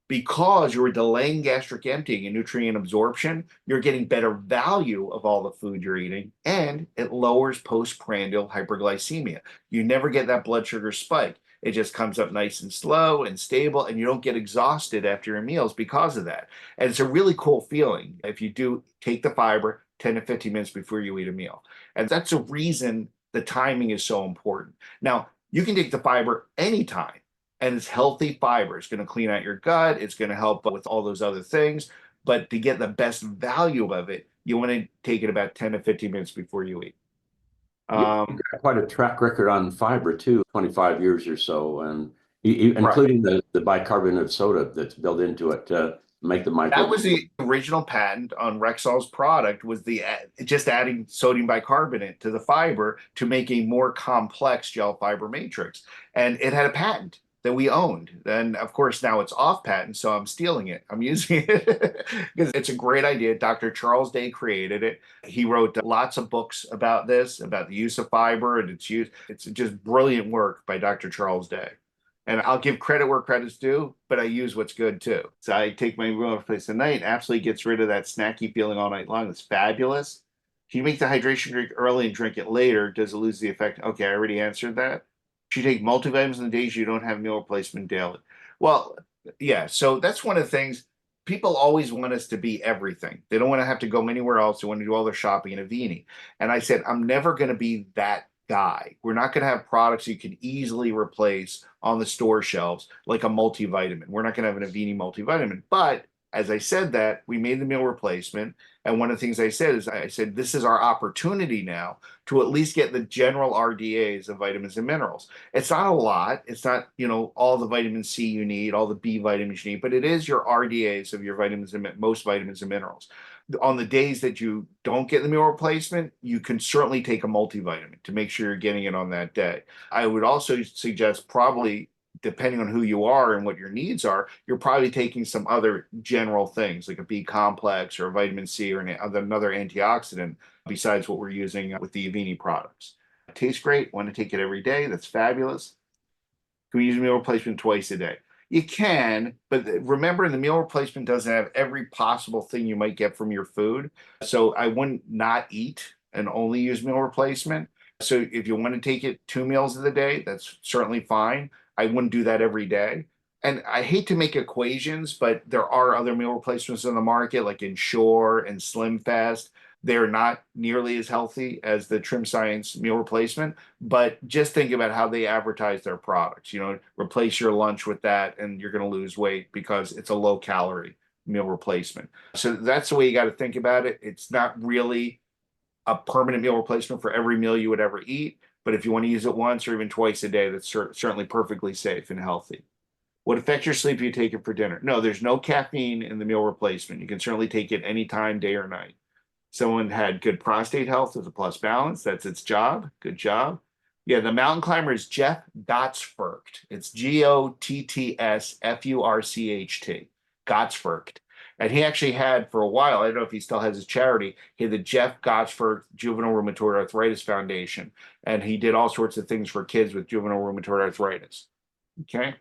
Because you're delaying gastric emptying and nutrient absorption, you're getting better value of all the food you're eating, and it lowers postprandial hyperglycemia. You never get that blood sugar spike. It just comes up nice and slow and stable, and you don't get exhausted after your meals because of that. And it's a really cool feeling if you do take the fiber 10 to 15 minutes before you eat a meal. And that's the reason the timing is so important. Now, you can take the fiber anytime. And it's healthy fiber. It's going to clean out your gut. It's going to help with all those other things. But to get the best value of it, you want to take it about 10 to 15 minutes before you eat. You've got quite a track record on fiber too, 25 years or so, and Right. including the bicarbonate of soda that's built into it to make the micro. That was the original patent on Rexall's product, was just adding sodium bicarbonate to the fiber to make a more complex gel fiber matrix. And it had a patent that we owned. And of course, now it's off patent, so I'm stealing it. I'm using it because it's a great idea. Dr. Charles Day created it. He wrote lots of books about this, about the use of fiber and its use. It's just brilliant work by Dr. Charles Day. And I'll give credit where credit's due, but I use what's good too. So I take my meal replacement at night, absolutely gets rid of that snacky feeling all night long. It's fabulous. Can you make the hydration drink early and drink it later? Does it lose the effect? Okay, I already answered that. Should you take multivitamins on the days you don't have meal replacement daily? Well, yeah, so that's one of the things. People always want us to be everything. They don't want to have to go anywhere else. They want to do all their shopping in Avini. And I said, I'm never going to be that guy. We're not going to have products you can easily replace on the store shelves like a multivitamin. We're not going to have an Avini multivitamin. But as I said that, we made the meal replacement. And one of the things I said is, I said, this is our opportunity now to at least get the general RDAs of vitamins and minerals. It's not a lot. It's not, all the vitamin C you need, all the B vitamins you need, but it is your RDAs of your vitamins and most vitamins and minerals. On the days that you don't get the meal replacement, you can certainly take a multivitamin to make sure you're getting it on that day. I would also suggest, probably depending on who you are and what your needs are, you're probably taking some other general things like a B complex or a vitamin C or another antioxidant besides what we're using with the Avini products. It tastes great. Want to take it every day? That's fabulous. Can we use meal replacement twice a day? You can, but remember, the meal replacement doesn't have every possible thing you might get from your food. So I wouldn't not eat and only use meal replacement. So if you want to take it 2 meals of the day, that's certainly fine. I wouldn't do that every day. And I hate to make equations, but there are other meal replacements in the market, like Ensure and Slim Fast. They're not nearly as healthy as the TrimScience meal replacement, but just think about how they advertise their products. Replace your lunch with that and you're going to lose weight because it's a low calorie meal replacement. So that's the way you got to think about it. It's not really a permanent meal replacement for every meal you would ever eat, but if you want to use it once or even twice a day, that's certainly perfectly safe and healthy. What affects your sleep if you take it for dinner? No, there's no caffeine in the meal replacement. You can certainly take it anytime, day or night. Someone had good prostate health with a plus balance. That's its job. Good job. Yeah, the mountain climber is Jeff Gottsfurcht. It's Gottsfurcht. Gottsfurcht. And he actually had, for a while, I don't know if he still has his charity, he had the Jeff Gottsfurcht Juvenile Rheumatoid Arthritis Foundation. And he did all sorts of things for kids with juvenile rheumatoid arthritis. Okay.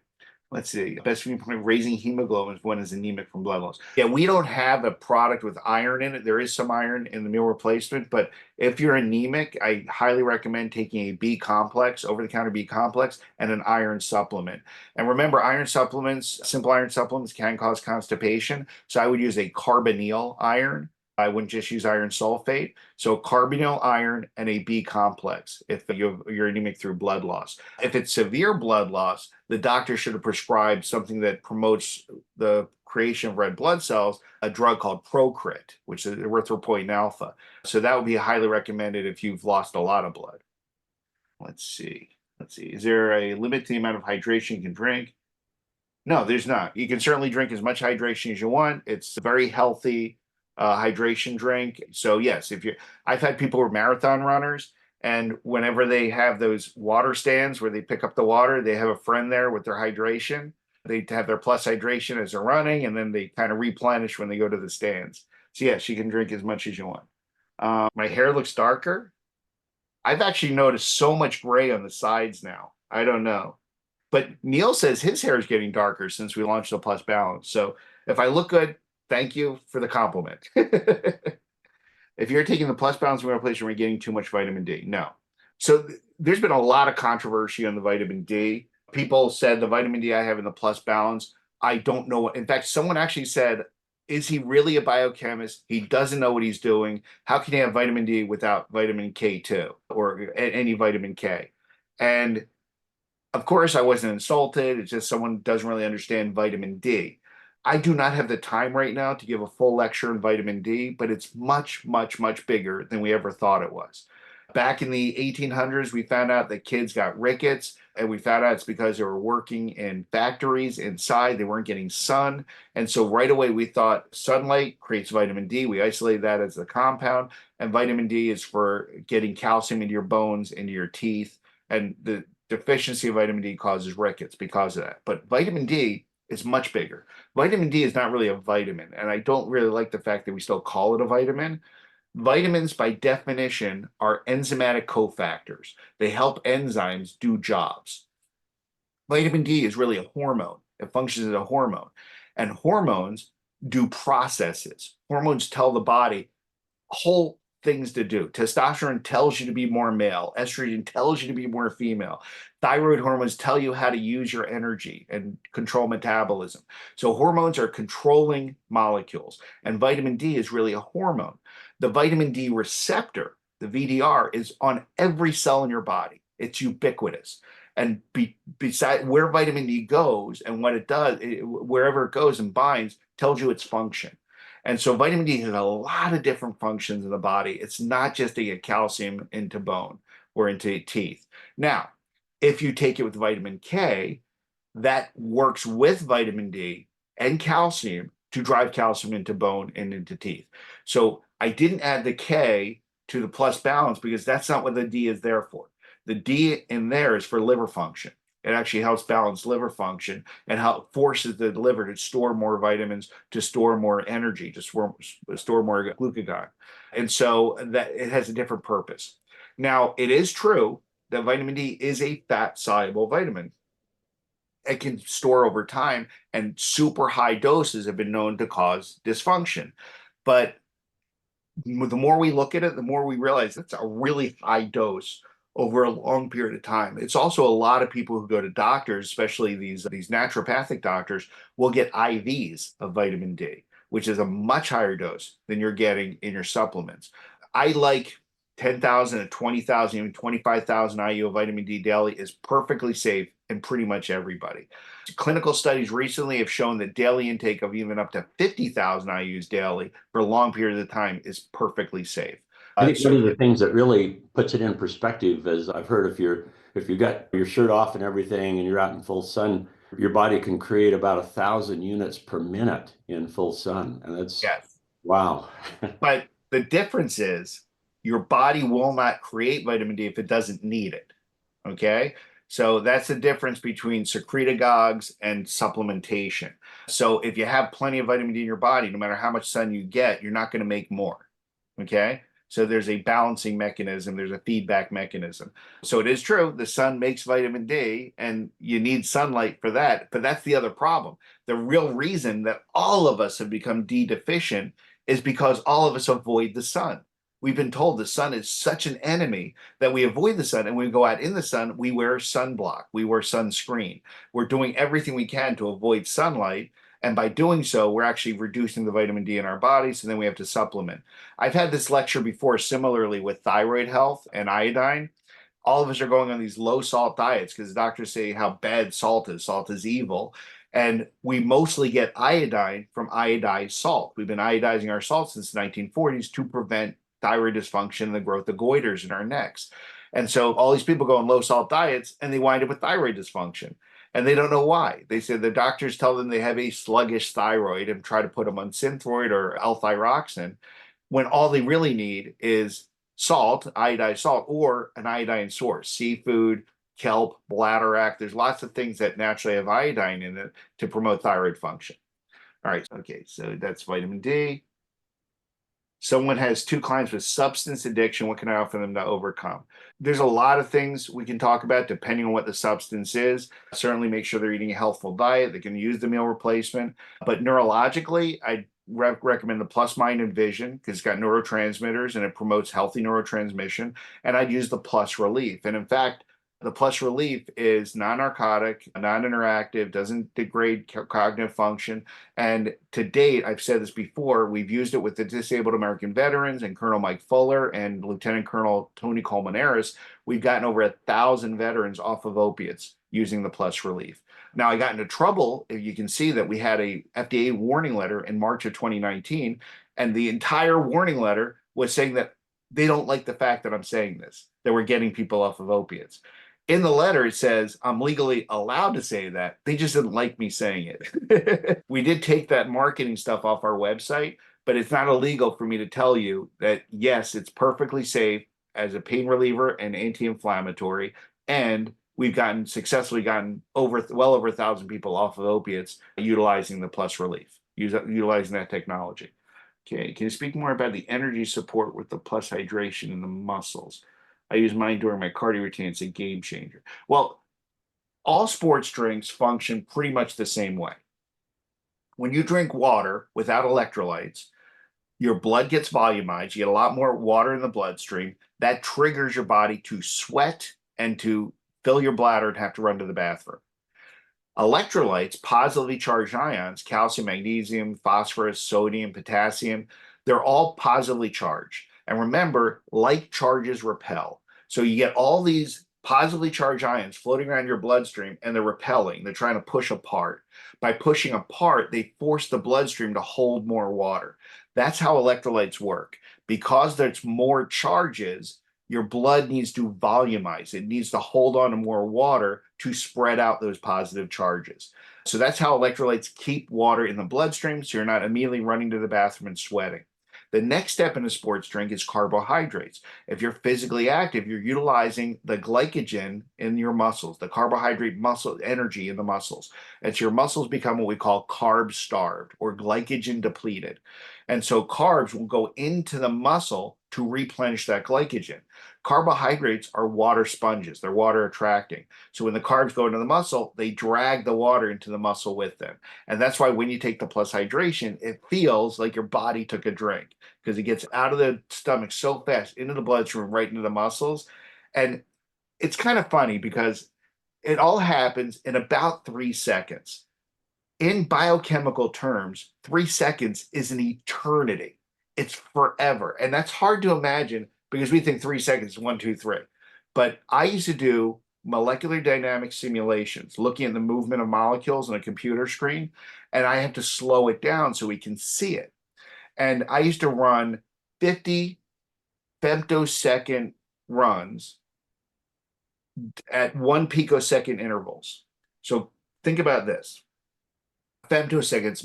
Let's see. Best viewpoint, raising hemoglobin when is anemic from blood loss. Yeah, we don't have a product with iron in it. There is some iron in the meal replacement, but if you're anemic, I highly recommend taking a B complex, over-the-counter B complex, and an iron supplement. And remember, iron supplements, simple iron supplements can cause constipation. So I would use a carbonyl iron. I wouldn't just use iron sulfate. So carbonyl iron and a B complex if you're anemic through blood loss. If it's severe blood loss, the doctor should have prescribed something that promotes the creation of red blood cells, a drug called Procrit, which is erythropoietin alpha. So that would be highly recommended if you've lost a lot of blood. Let's see. Is there a limit to the amount of hydration you can drink? No, there's not. You can certainly drink as much hydration as you want. It's a very healthy hydration drink. So yes, I've had people who are marathon runners, and whenever they have those water stands where they pick up the water, they have a friend there with their hydration. They have their plus hydration as they're running, and then they kind of replenish when they go to the stands. So yes, you can drink as much as you want. My hair looks darker. I've actually noticed so much gray on the sides now. I don't know. But Neil says his hair is getting darker since we launched the Plus Balance. So if I look good, thank you for the compliment. If you're taking the Plus Balance meal replacement, we're getting too much vitamin D. No. So there's been a lot of controversy on the vitamin D. People said the vitamin D I have in the Plus Balance, I don't know. In fact, someone actually said, is he really a biochemist? He doesn't know what he's doing. How can he have vitamin D without vitamin K2 or any vitamin K? And of course, I wasn't insulted. It's just someone doesn't really understand vitamin D. I do not have the time right now to give a full lecture on vitamin D, but it's much, much, much bigger than we ever thought it was. Back in the 1800s, we found out that kids got rickets, and we found out it's because they were working in factories inside. They weren't getting sun. And so right away, we thought sunlight creates vitamin D. We isolated that as the compound. And vitamin D is for getting calcium into your bones, into your teeth. And Deficiency of vitamin D causes rickets because of that. But vitamin D is much bigger. Vitamin D is not really a vitamin, and I don't really like the fact that we still call it a vitamin. Vitamins, by definition, are enzymatic cofactors. They help enzymes do jobs. Vitamin D is really a hormone. It functions as a hormone. And hormones do processes. Hormones tell the body whole things to do. Testosterone tells you to be more male. Estrogen tells you to be more female. Thyroid hormones tell you how to use your energy and control metabolism. So hormones are controlling molecules, and vitamin D is really a hormone. The vitamin D receptor, the VDR, is on every cell in your body. It's ubiquitous. And beside where vitamin D goes and what it does, wherever it goes and binds, tells you its function. And so vitamin D has a lot of different functions in the body. It's not just to get calcium into bone or into teeth. Now, if you take it with vitamin K, that works with vitamin D and calcium to drive calcium into bone and into teeth. So I didn't add the K to the plus balance because that's not what the D is there for. The D in there is for liver function. It actually helps balance liver function and how it forces the liver to store more vitamins, to store more energy, to store more glucagon. And so that it has a different purpose. Now, it is true that vitamin D is a fat soluble vitamin. It can store over time, and super high doses have been known to cause dysfunction. But the more we look at it, the more we realize that's a really high dose over a long period of time. It's also a lot of people who go to doctors, especially these naturopathic doctors, will get IVs of vitamin D, which is a much higher dose than you're getting in your supplements. I like 10,000 to 20,000, even 25,000 IU of vitamin D daily is perfectly safe in pretty much everybody. Clinical studies recently have shown that daily intake of even up to 50,000 IUs daily for a long period of time is perfectly safe. I think one of the things that really puts it in perspective is I've heard if you got your shirt off and everything and you're out in full sun, your body can create about 1,000 units per minute in full sun. And that's Yes. wow. But the difference is your body will not create vitamin D if it doesn't need it. Okay. So that's the difference between secretagogues and supplementation. So if you have plenty of vitamin D in your body, no matter how much sun you get, you're not going to make more. Okay. So there's a balancing mechanism, there's a feedback mechanism. So it is true, the sun makes vitamin D and you need sunlight for that. But that's the other problem. The real reason that all of us have become D deficient is because all of us avoid the sun. We've been told the sun is such an enemy that we avoid the sun, and when we go out in the sun, we wear sunblock, we wear sunscreen. We're doing everything we can to avoid sunlight, and by doing so, we're actually reducing the vitamin D in our bodies, and then we have to supplement. I've had this lecture before similarly with thyroid health and iodine. All of us are going on these low salt diets because doctors say how bad salt is. Salt is evil. And we mostly get iodine from iodized salt. We've been iodizing our salt since the 1940s to prevent thyroid dysfunction and the growth of goiters in our necks. And so all these people go on low salt diets and they wind up with thyroid dysfunction. And they don't know why. They say the doctors tell them they have a sluggish thyroid and try to put them on Synthroid or L-thyroxine, when all they really need is salt, iodized salt, or an iodine source, seafood, kelp, bladderwrack. There's lots of things that naturally have iodine in it to promote thyroid function. All right, okay, so that's vitamin D. Someone has two clients with substance addiction. What can I offer them to overcome? There's a lot of things we can talk about depending on what the substance is. Certainly make sure they're eating a healthful diet. They can use the meal replacement. But neurologically, I recommend the Plus Mind and Vision because it's got neurotransmitters and it promotes healthy neurotransmission. And I'd use the Plus Relief. And in fact, the Plus Relief is non-narcotic, non-interactive, doesn't degrade cognitive function. And to date, I've said this before, we've used it with the disabled American veterans and Colonel Mike Fuller and Lieutenant Colonel Tony Colmenares. We've gotten over 1,000 veterans off of opiates using the Plus Relief. Now, I got into trouble. You can see that we had a FDA warning letter in March of 2019, and the entire warning letter was saying that they don't like the fact that I'm saying this, that we're getting people off of opiates. In the letter, it says I'm legally allowed to say that. They just didn't like me saying it. We did take that marketing stuff off our website, but it's not illegal for me to tell you that, yes, it's perfectly safe as a pain reliever and anti-inflammatory, and we've successfully gotten well over 1,000 people off of opiates utilizing the plus relief, utilizing that technology. Okay, can you speak more about the energy support with the plus hydration in the muscles? I use mine during my cardio routine. It's a game changer. Well, all sports drinks function pretty much the same way. When you drink water without electrolytes, your blood gets volumized. You get a lot more water in the bloodstream. That triggers your body to sweat and to fill your bladder and have to run to the bathroom. Electrolytes, positively charged ions, calcium, magnesium, phosphorus, sodium, potassium, they're all positively charged. And remember, like charges repel. So you get all these positively charged ions floating around your bloodstream and they're repelling. They're trying to push apart. By pushing apart, they force the bloodstream to hold more water. That's how electrolytes work. Because there's more charges, your blood needs to volumize. It needs to hold on to more water to spread out those positive charges. So that's how electrolytes keep water in the bloodstream, so you're not immediately running to the bathroom and sweating. The next step in a sports drink is carbohydrates. If you're physically active, you're utilizing the glycogen in your muscles, the carbohydrate muscle energy in the muscles. And so your muscles become what we call carb starved or glycogen depleted. And so carbs will go into the muscle to replenish that glycogen. Carbohydrates are water sponges. They're water attracting. So when the carbs go into the muscle, they drag the water into the muscle with them. And that's why when you take the plus hydration, it feels like your body took a drink because it gets out of the stomach so fast into the bloodstream, right into the muscles. And it's kind of funny because it all happens in about 3 seconds. In biochemical terms, 3 seconds is an eternity. It's forever. And that's hard to imagine because we think 3 seconds is 1, 2, 3. But I used to do molecular dynamic simulations, looking at the movement of molecules on a computer screen, and I have to slow it down so we can see it. And I used to run 50 femtosecond runs at 1 picosecond intervals. So think about this. Femtosecond, it's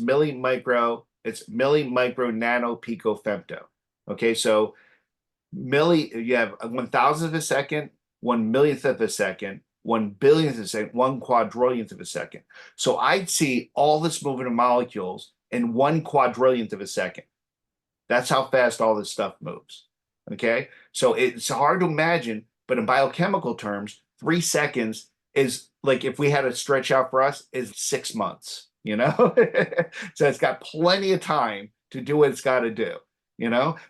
it's milli, nano, pico, femto. Okay, so you have 1,000th of a second, 1 millionth of a second, 1 billionth of a second, 1 quadrillionth of a second. So I'd see all this movement of molecules in 1 quadrillionth of a second. That's how fast all this stuff moves. Okay, so it's hard to imagine, but in biochemical terms, 3 seconds is like if we had to stretch out for us is 6 months. So it's got plenty of time to do what it's got to do.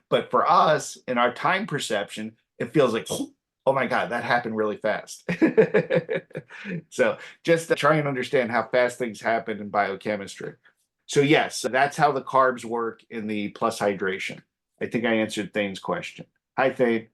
But for us in our time perception, it feels like, oh my God, that happened really fast. So just to try and understand how fast things happen in biochemistry. So yes, that's how the carbs work in the plus hydration. I think I answered Thane's question. Hi, Thane.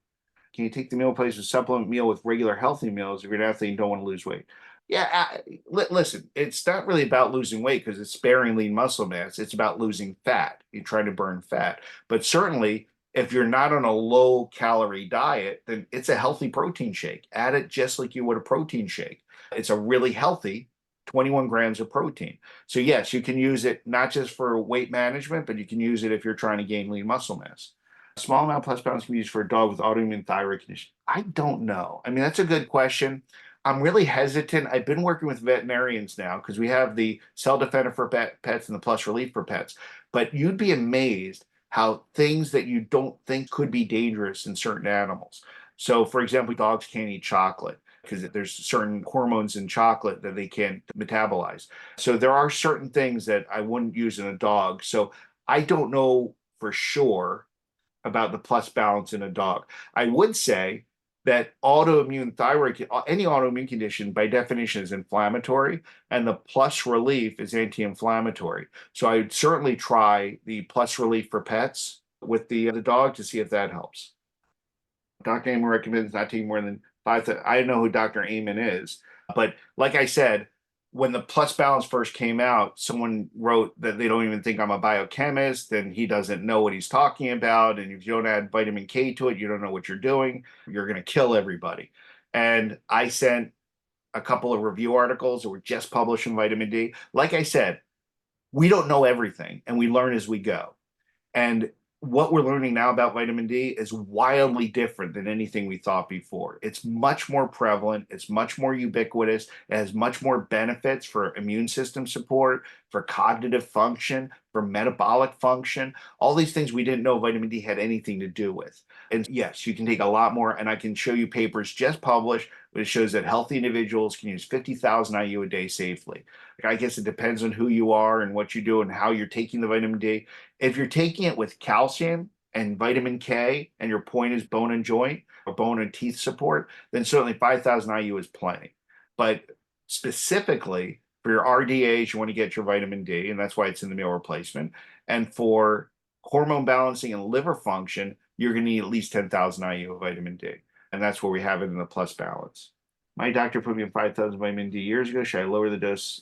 Can you take the meal place and supplement meal with regular healthy meals if you're an athlete and don't want to lose weight? Yeah, listen, it's not really about losing weight because it's sparing lean muscle mass. It's about losing fat. You're trying to burn fat. But certainly, if you're not on a low calorie diet, then it's a healthy protein shake. Add it just like you would a protein shake. It's a really healthy 21 grams of protein. So yes, you can use it not just for weight management, but you can use it if you're trying to gain lean muscle mass. A small amount plus pounds can be used for a dog with autoimmune thyroid condition. I don't know. I mean, that's a good question. I'm really hesitant. I've been working with veterinarians now because we have the Cell Defender for pets and the Plus Relief for pets. But you'd be amazed how things that you don't think could be dangerous in certain animals. So, for example, dogs can't eat chocolate because there's certain hormones in chocolate that they can't metabolize. So there are certain things that I wouldn't use in a dog. So I don't know for sure about the plus balance in a dog. I would say that any autoimmune condition by definition is inflammatory, and the plus relief is anti-inflammatory. So I would certainly try the plus relief for pets with the dog to see if that helps. Dr. Amen recommends not taking more than 5. I know who Dr. Amen is, but like I said, when the plus balance first came out, someone wrote that they don't even think I'm a biochemist and he doesn't know what he's talking about. And if you don't add vitamin K to it, you don't know what you're doing. You're going to kill everybody. And I sent a couple of review articles that were just published in Vitamin D. Like I said, we don't know everything and we learn as we go. And what we're learning now about vitamin D is wildly different than anything we thought before. It's much more prevalent, it's much more ubiquitous, it has much more benefits for immune system support, for cognitive function, for metabolic function, all these things we didn't know vitamin D had anything to do with. And yes, you can take a lot more, and I can show you papers just published, but it shows that healthy individuals can use 50,000 IU a day safely. I guess it depends on who you are and what you do and how you're taking the vitamin D. If you're taking it with calcium and vitamin K, and your point is bone and joint or bone and teeth support, then certainly 5,000 IU is plenty. But specifically for your RDAs, you want to get your vitamin D, and that's why it's in the meal replacement. And for hormone balancing and liver function, you're going to need at least 10,000 IU of vitamin D. And that's where we have it in the plus balance. My doctor put me on 5,000 vitamin D years ago. Should I lower the dose?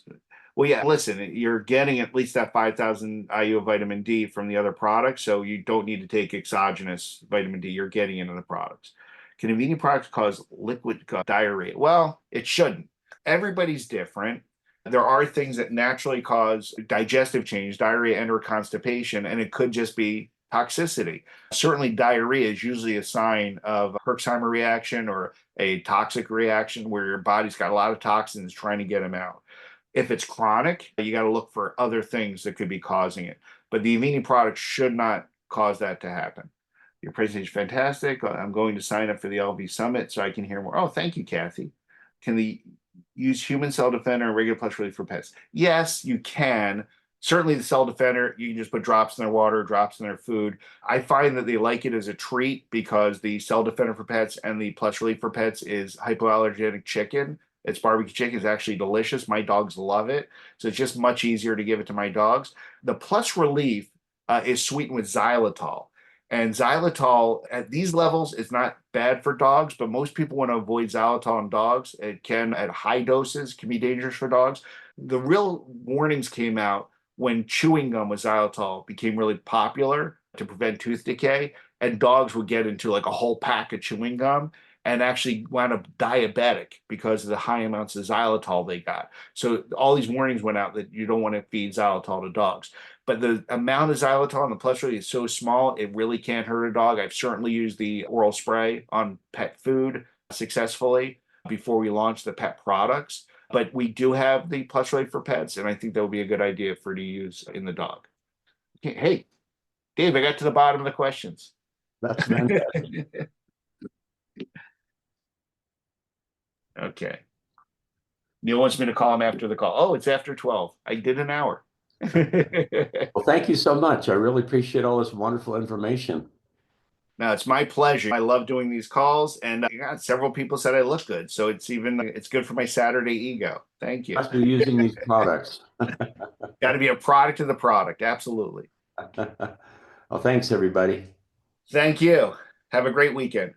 Well, yeah, listen, you're getting at least that 5,000 IU of vitamin D from the other products, so you don't need to take exogenous vitamin D. You're getting into the products. Can Avini products cause liquid diarrhea? Well, it shouldn't. Everybody's different. There are things that naturally cause digestive change, diarrhea, and or constipation, and it could just be toxicity. Certainly, diarrhea is usually a sign of a Herxheimer reaction or a toxic reaction where your body's got a lot of toxins trying to get them out. If it's chronic, you got to look for other things that could be causing it. But the Avini product should not cause that to happen. Your presentation is fantastic. I'm going to sign up for the LV Summit so I can hear more. Oh, thank you, Kathy. Can the use human cell defender and regular plus relief for pets? Yes, you can. Certainly the cell defender, you can just put drops in their water, drops in their food. I find that they like it as a treat because the cell defender for pets and the plus relief for pets is hypoallergenic chicken. It's barbecue chicken. It's actually delicious. My dogs love it. So it's just much easier to give it to my dogs. The plus relief is sweetened with xylitol. And xylitol at these levels is not bad for dogs, but most people want to avoid xylitol in dogs. It can, at high doses, can be dangerous for dogs. The real warnings came out when chewing gum with xylitol became really popular to prevent tooth decay, and dogs would get into like a whole pack of chewing gum and actually wound up diabetic because of the high amounts of xylitol they got. So all these warnings went out that you don't want to feed xylitol to dogs. But the amount of xylitol in the plus relief is so small, it really can't hurt a dog. I've certainly used the oral spray on pet food successfully before we launched the pet products. But we do have the plus relief for pets, and I think that would be a good idea for to use in the dog. Okay, hey, Dave, I got to the bottom of the questions. That's fantastic. Okay. Neil wants me to call him after the call. Oh, it's after 12. I did an hour. Well, thank you so much. I really appreciate all this wonderful information. No, it's my pleasure. I love doing these calls, and yeah, several people said I look good. So it's good for my Saturday ego. Thank you. Must be using these products. Got to be a product of the product. Absolutely. Well, thanks, everybody. Thank you. Have a great weekend.